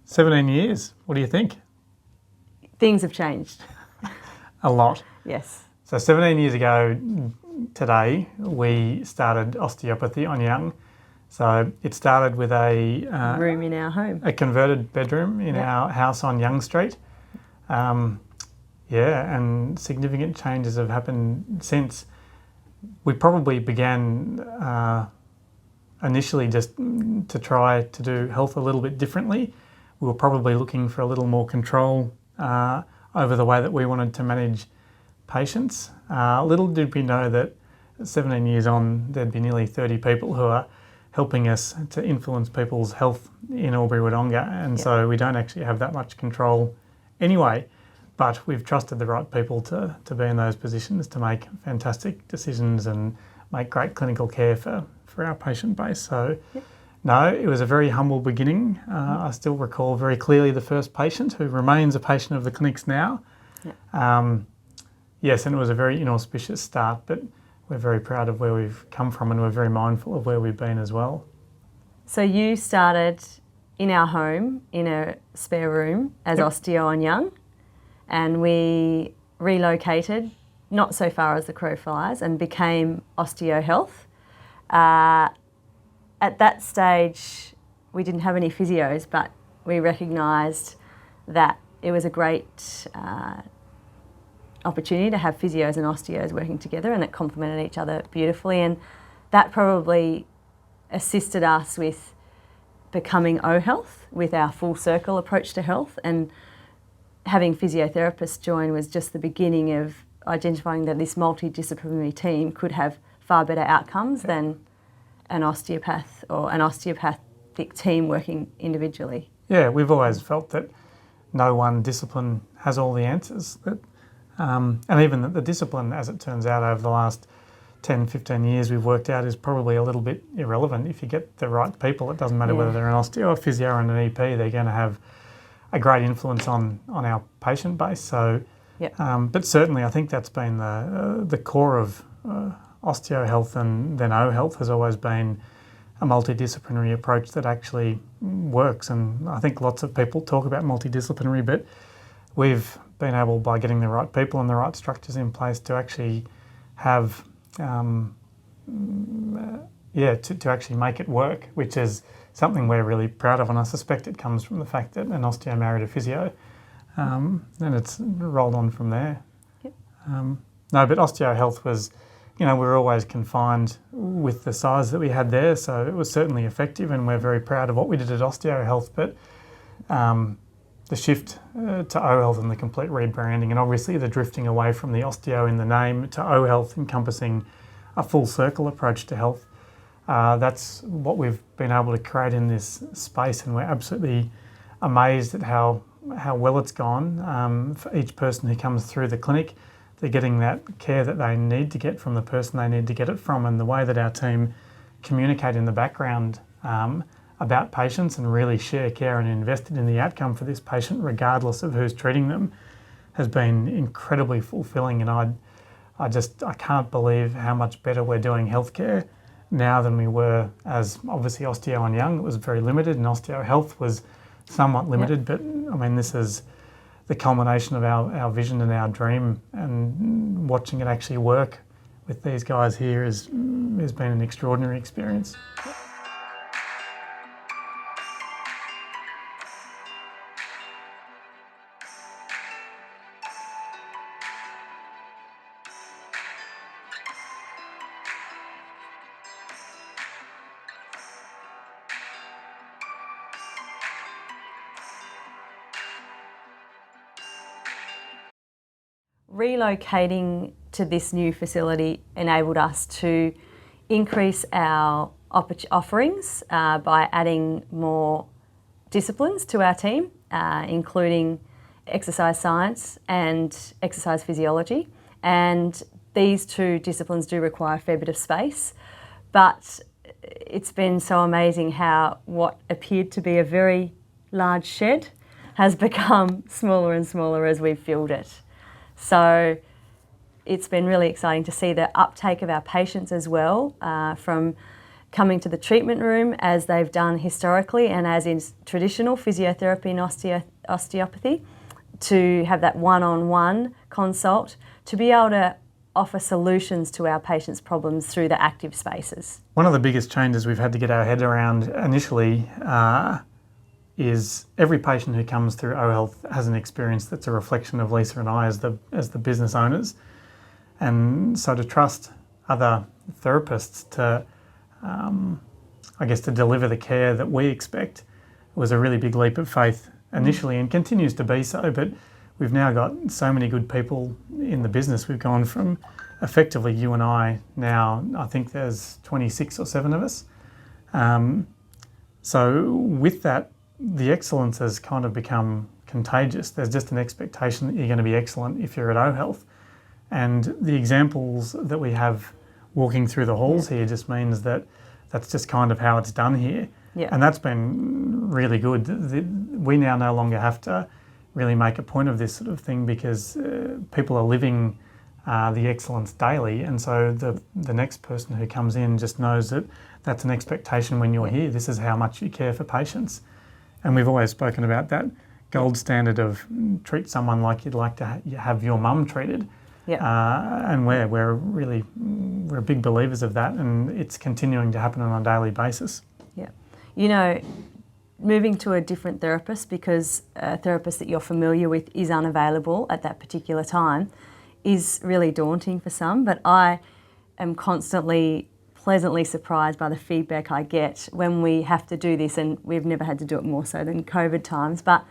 17 years. What do you think? Things have changed. A lot. Yes. So 17 years ago today, we started osteopathy on Young. So it started with a room in our home. A converted bedroom in our house on Young Street. And significant changes have happened since. We probably began initially just to try to do health a little bit differently. We were probably looking for a little more control over the way that we wanted to manage patients. Little did we know that 17 years on, there'd be nearly 30 people who are helping us to influence people's health in Albury-Wodonga, and so we don't actually have that much control anyway, but we've trusted the right people to be in those positions to make fantastic decisions and make great clinical care for our patient base. So no, it was a very humble beginning. I still recall very clearly the first patient, who remains a patient of the clinics now. Yes, and it was a very inauspicious start, but we're very proud of where we've come from, and we're very mindful of where we've been as well. So you started in our home in a spare room as Osteo on Young, and we relocated not so far as the crow flies and became Osteo Health. At that stage, we didn't have any physios, but we recognised that it was a great opportunity to have physios and osteos working together, and it complemented each other beautifully, and that probably assisted us with becoming o-health with our full circle approach to health, and having physiotherapists join was just the beginning of identifying that this multidisciplinary team could have far better outcomes than an osteopath or an osteopathic team working individually. Yeah, we've always felt that no one discipline has all the answers. And even that the discipline, as it turns out, over the last 10, 15 years we've worked out is probably a little bit irrelevant. If you get the right people, it doesn't matter whether they're an osteo, a physio and an EP, they're going to have a great influence on our patient base. So, but certainly I think that's been the core of Osteo Health, and then o-health has always been a multidisciplinary approach that actually works. And I think lots of people talk about multidisciplinary, but we've been able, by getting the right people and the right structures in place, to actually have, to actually make it work, which is something we're really proud of. And I suspect it comes from the fact that an osteo married a physio, and it's rolled on from there. But Osteo Health was, we were always confined with the size that we had there, so it was certainly effective, and we're very proud of what we did at Osteo Health. But the shift to o-health and the complete rebranding, and obviously the drifting away from the osteo in the name to o-health, encompassing a full circle approach to health, that's what we've been able to create in this space, and we're absolutely amazed at how well it's gone. For each person who comes through the clinic, they're getting that care that they need to get from the person they need to get it from, and the way that our team communicate in the background about patients and really share care and invested in the outcome for this patient, regardless of who's treating them, has been incredibly fulfilling. And I can't believe how much better we're doing healthcare now than we were as obviously Osteo on Young. It was very limited, and Osteo Health was somewhat limited, but I mean, this is the culmination of our vision and our dream, and watching it actually work with these guys here has been an extraordinary experience. Relocating to this new facility enabled us to increase our offerings by adding more disciplines to our team, including exercise science and exercise physiology. And these two disciplines do require a fair bit of space, but it's been so amazing how what appeared to be a very large shed has become smaller and smaller as we've filled it. So it's been really exciting to see the uptake of our patients as well, from coming to the treatment room as they've done historically and as in traditional physiotherapy and osteopathy, to have that one-on-one consult, to be able to offer solutions to our patients' problems through the active spaces. One of the biggest changes we've had to get our head around initially is every patient who comes through o-health has an experience that's a reflection of Lisa and I as the business owners. And so to trust other therapists to, to deliver the care that we expect was a really big leap of faith initially, and continues to be so. But we've now got so many good people in the business. We've gone from effectively you and I now, I think there's 26 or 7 of us. So with that, the excellence has kind of become contagious. There's just an expectation that you're going to be excellent if you're at o-health. And the examples that we have walking through the halls here just means that that's just kind of how it's done here. Yeah. And that's been really good. We now no longer have to really make a point of this sort of thing, because people are living the excellence daily. And so the next person who comes in just knows that that's an expectation when you're here. This is how much you care for patients. And we've always spoken about that gold standard of treat someone like you'd like to have your mum treated. Yeah. And we're big believers of that, and it's continuing to happen on a daily basis. Yeah. You know, moving to a different therapist because a therapist that you're familiar with is unavailable at that particular time is really daunting for some, but I am constantly pleasantly surprised by the feedback I get when we have to do this, and we've never had to do it more so than COVID times, but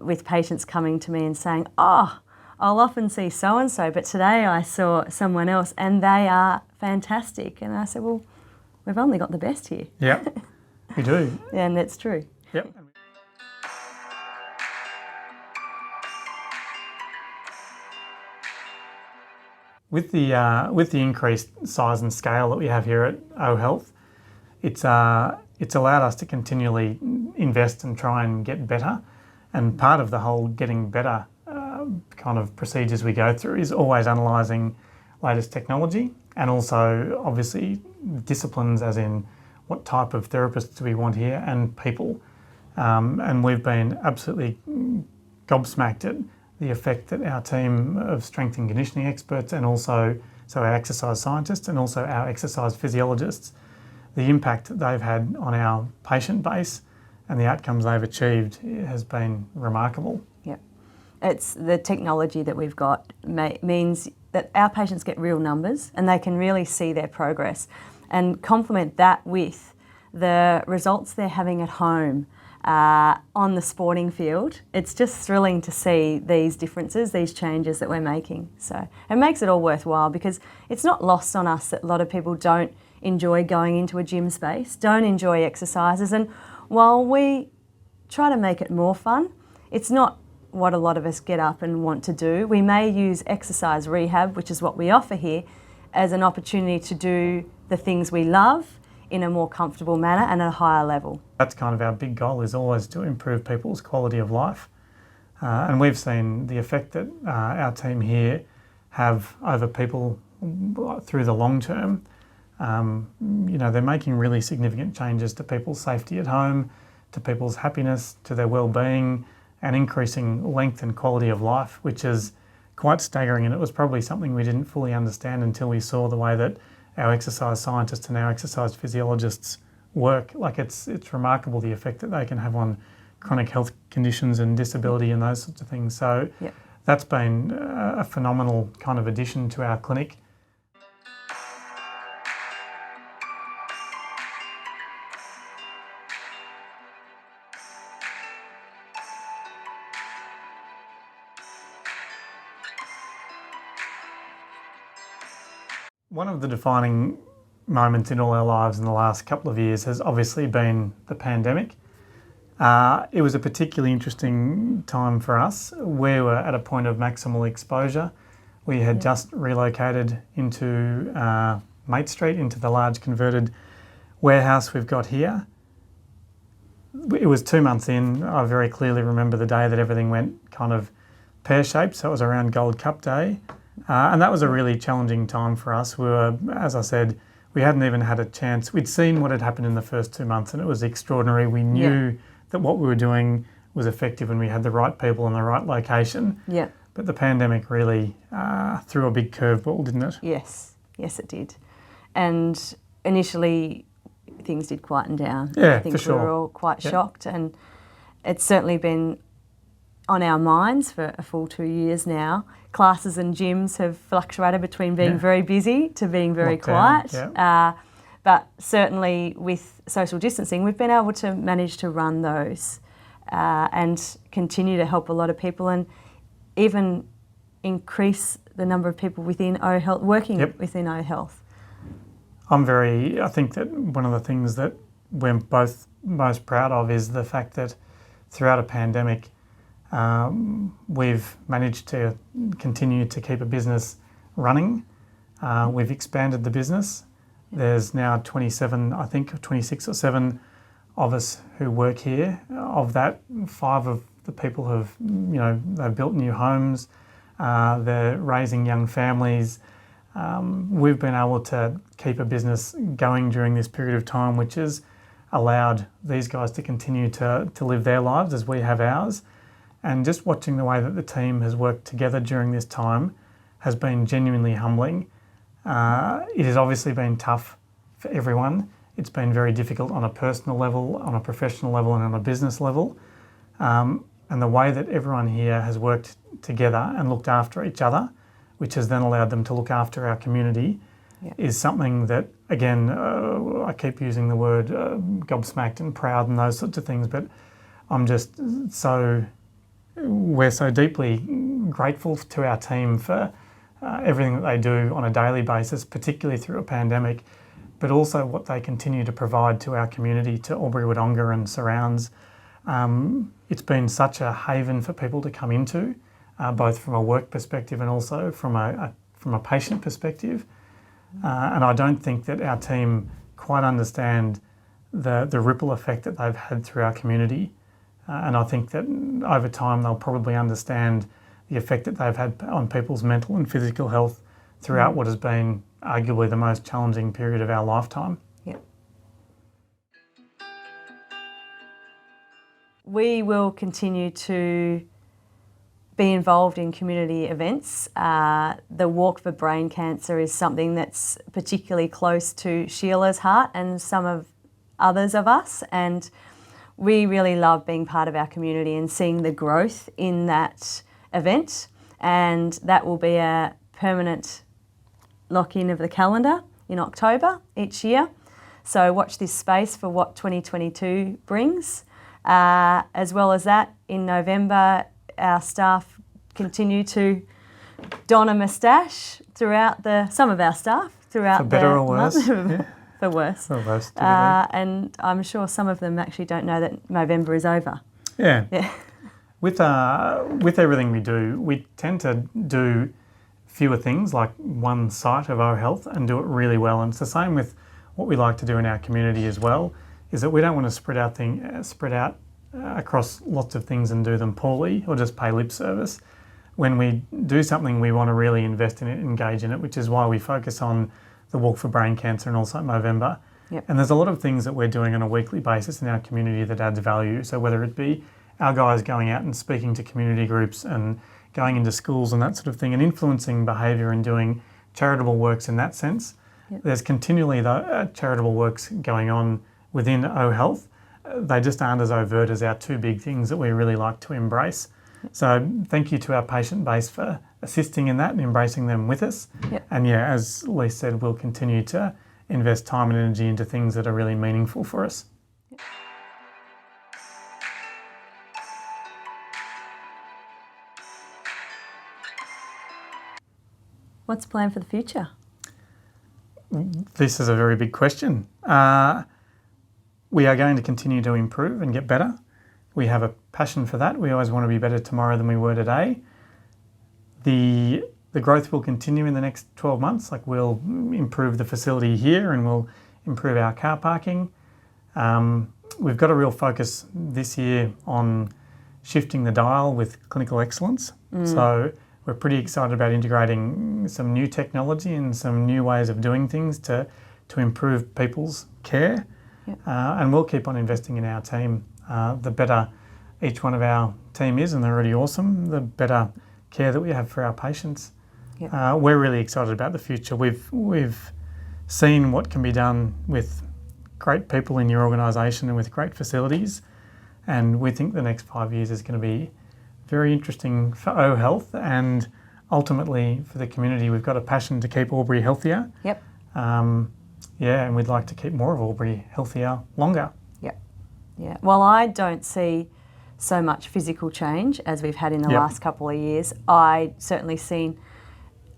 with patients coming to me and saying, oh, I'll often see so-and-so, but today I saw someone else and they are fantastic. And I said, well, we've only got the best here. Yeah, we do. And that's true. Yep. With the increased size and scale that we have here at o-health, it's allowed us to continually invest and try and get better. And part of the whole getting better kind of procedures we go through is always analysing latest technology, and also obviously disciplines, as in what type of therapists do we want here, and people. And we've been absolutely gobsmacked at the effect that our team of strength and conditioning experts, and also our exercise scientists and also our exercise physiologists, the impact that they've had on our patient base and the outcomes they've achieved has been remarkable. Yeah, it's the technology that we've got means that our patients get real numbers and they can really see their progress, and complement that with the results they're having at home. On the sporting field, it's just thrilling to see these differences, these changes that we're making. So it makes it all worthwhile, because it's not lost on us that a lot of people don't enjoy going into a gym space, don't enjoy exercises, and while we try to make it more fun, it's not what a lot of us get up and want to do. We may use exercise rehab, which is what we offer here, as an opportunity to do the things we love in a more comfortable manner and at a higher level. That's kind of our big goal, is always to improve people's quality of life. And we've seen the effect that our team here have over people through the long term. They're making really significant changes to people's safety at home, to people's happiness, to their well-being, and increasing length and quality of life, which is quite staggering. And it was probably something we didn't fully understand until we saw the way that our exercise scientists and our exercise physiologists work. Like it's remarkable the effect that they can have on chronic health conditions and disability and those sorts of things. So that's been a phenomenal kind of addition to our clinic. One of the defining moments in all our lives in the last couple of years has obviously been the pandemic. It was a particularly interesting time for us. We were at a point of maximal exposure. We had just relocated into Mate Street, into the large converted warehouse we've got here. It was 2 months in. I very clearly remember the day that everything went kind of pear-shaped, so it was around Gold Cup Day. And that was a really challenging time for us. We were, as I said, we hadn't even had a chance. We'd seen what had happened in the first 2 months and it was extraordinary. We knew that what we were doing was effective and we had the right people in the right location. Yeah. But the pandemic really threw a big curveball, didn't it? Yes, it did. And initially things did quieten down. Yeah, I think for sure. we were all quite shocked, and it's certainly been on our minds for a full 2 years now. Classes and gyms have fluctuated between being very busy to being very quiet. But certainly with social distancing, we've been able to manage to run those and continue to help a lot of people, and even increase the number of people within o-health, working within o-health. I think that one of the things that we're both most proud of is the fact that throughout a pandemic, we've managed to continue to keep a business running. We've expanded the business. There's now 27, I think 26 or 7 of us who work here. Of that, 5 of the people have, they've built new homes. They're raising young families. We've been able to keep a business going during this period of time, which has allowed these guys to continue to live their lives as we have ours. And just watching the way that the team has worked together during this time has been genuinely humbling. It has obviously been tough for everyone. It's been very difficult on a personal level, on a professional level, and on a business level. And the way that everyone here has worked together and looked after each other, which has then allowed them to look after our community, is something that, again, I keep using the word gobsmacked and proud and those sorts of things, but we're so deeply grateful to our team for everything that they do on a daily basis, particularly through a pandemic, but also what they continue to provide to our community, to Albury-Wodonga and surrounds. It's been such a haven for people to come into, both from a work perspective and also from a patient perspective. And I don't think that our team quite understand the ripple effect that they've had through our community. And I think that over time they'll probably understand the effect that they've had on people's mental and physical health throughout what has been arguably the most challenging period of our lifetime. Yep. We will continue to be involved in community events. The Walk for Brain Cancer is something that's particularly close to Sheila's heart and some of others of us, and we really love being part of our community and seeing the growth in that event, and that will be a permanent lock-in of the calendar in October each year. So watch this space for what 2022 brings. As well as that, in November, our staff continue to don a moustache throughout some of our staff throughout for better or worse. For worse. For worse, and I'm sure some of them actually don't know that November is over. Yeah. With everything we do, we tend to do fewer things, like one site of o-health, and do it really well. And it's the same with what we like to do in our community as well, is that we don't want to spread out across lots of things and do them poorly or just pay lip service. When we do something, we want to really invest in it, engage in it, which is why we focus on the Walk for Brain Cancer and also Movember. Yep. And there's a lot of things that we're doing on a weekly basis in our community that adds value. So whether it be our guys going out and speaking to community groups and going into schools and that sort of thing and influencing behaviour and doing charitable works in that sense. Yep. There's continually charitable works going on within o-health. They just aren't as overt as our 2 big things that we really like to embrace. So thank you to our patient base for assisting in that and embracing them with us. Yep. And as Lee said, we'll continue to invest time and energy into things that are really meaningful for us. Yep. What's the plan for the future? This is a very big question. We are going to continue to improve and get better. We have a passion for that. We always want to be better tomorrow than we were today. The growth will continue in the next 12 months. Like, we'll improve the facility here and we'll improve our car parking. We've got a real focus this year on shifting the dial with clinical excellence. So we're pretty excited about integrating some new technology and some new ways of doing things to to improve people's care. Yep. And we'll keep on investing in our team. The better each one of our team is, and they're really awesome, the better care that we have for our patients. Yep. We're really excited about the future. We've seen what can be done with great people in your organisation and with great facilities, and we think the next 5 years is going to be very interesting for o-health and ultimately for the community. We've got a passion to keep Albury healthier. Yep. And we'd like to keep more of Albury healthier longer. Yep. Yeah. Well, I don't see so much physical change as we've had in the last couple of years. I certainly seen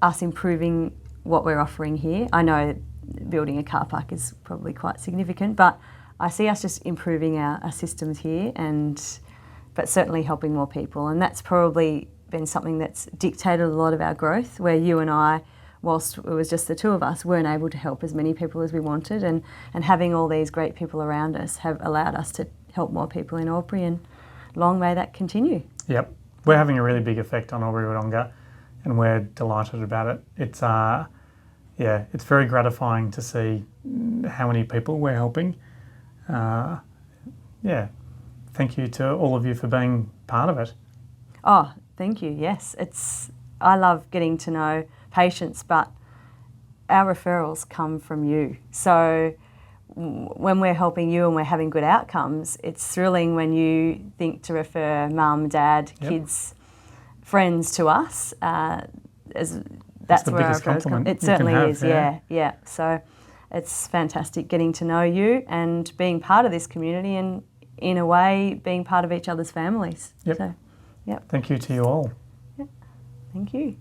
us improving what we're offering here. I know building a car park is probably quite significant, but I see us just improving our systems here, but certainly helping more people. And that's probably been something that's dictated a lot of our growth, where you and I, whilst it was just the two of us, weren't able to help as many people as we wanted, and having all these great people around us have allowed us to help more people in Albury, and long may that continue. Yep. We're having a really big effect on Albury-Wodonga, and we're delighted about it. It's very gratifying to see how many people we're helping. Thank you to all of you for being part of it. Oh, thank you. Yes, I love getting to know patients, but our referrals come from you. So when we're helping you and we're having good outcomes, it's thrilling when you think to refer mum, dad, kids, friends to us. That's the where biggest our referrals come. compliment It you certainly can have, is. Yeah. So it's fantastic getting to know you and being part of this community, and in a way being part of each other's families. Yep. So, Thank you to you all. Thank you.